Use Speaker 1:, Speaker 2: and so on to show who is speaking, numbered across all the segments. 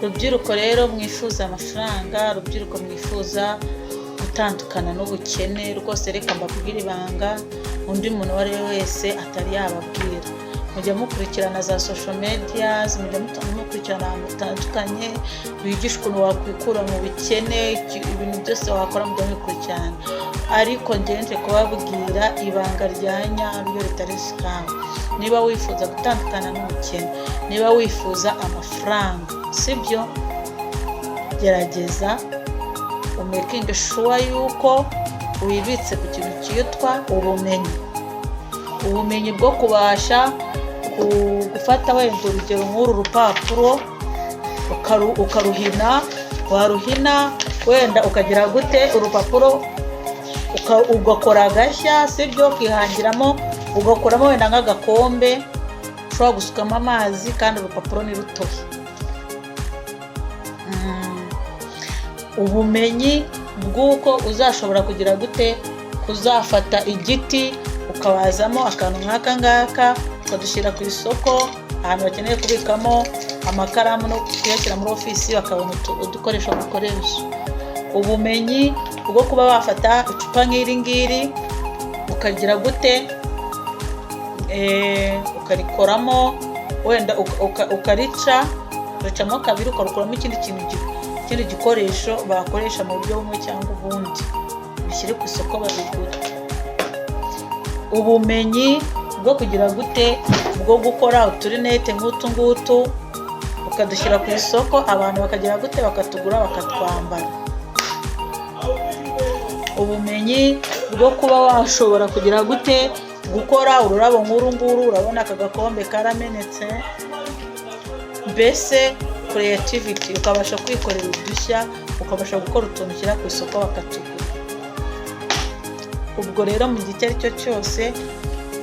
Speaker 1: Rubyiruko rero mwifuza amafaranga, rubyiruko mwifuza gutandukana n'ubukene, rwose reka mbabwire ibanga undi muntu uwo ari we wese atari yababwira. Mujya mukurikirana za social media, mujya mukurikirana ahantu hatandukanye bigisha ukuntu wakwikura mu bukene, ibintu byose wakora mujya mukurikirana, ariko ngenje kubabwira ibanga rya nyaryo ritari scam. Niba wifuza gutandukana n'ubukene, niba wifuza amafaranga, sibyo, gerageza umaking sure yuko wibitse ku kintu cyitwa ubumenyi bwo kubasha gufata wenda urugero nk'uru rupapuro ukaruhina, waruhina wenda ukagira gute urupapuro ugakora agashya, sibyo, ukihangiramo ugakoramo wenda nk'agakombe ushobora gusukamo amazi kandi urupapuro ni rutoya. Ubumenyi bw'uko uzashobora kugira gute kuzafata igiti ukabazamo akantu nk'aka ngaka ukadushyira ku isoko, ahantu bakeneye kubikamo amakaramu no kuyashyira muri ofisi bakabona udukoresho bakoresha. Ubumenyi bwo kuba wafata icupa nk'iri ngiri ukagira gute ukarikoramo wenda ukaricamo kabiri ukarukoramo ikindi gikoresho bakoresha mu buryo bumwe cyangwa ubundi, bishyire ku isoko babigura. Ubumenyi bwo kugira gute bwo gukora uturinete nk'utu ngutu ukadushyira ku isoko, abantu bakagira gute bakatugura bakatwambara. Ubumenyi bwo kuba washobora kugira gute gukora ururabo nk'uru nguru, urabona aka gakombe karamenetse, mbese creativity, ukabasha kwikorera udushya, ukabasha gukora utuntu ushyira ku isoko bakatugura. Ubwo rero mu gihe icyo ari cyo cyose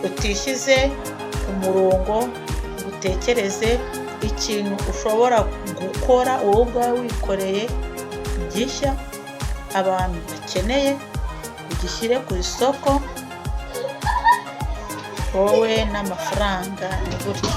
Speaker 1: utishyize umurongo, utekereze ikintu ushobora gukora wowe ubwawe wikoreye gishya abantu bakeneye, ugishyire ku isoko, wowe n'amafaranga ni gutyo.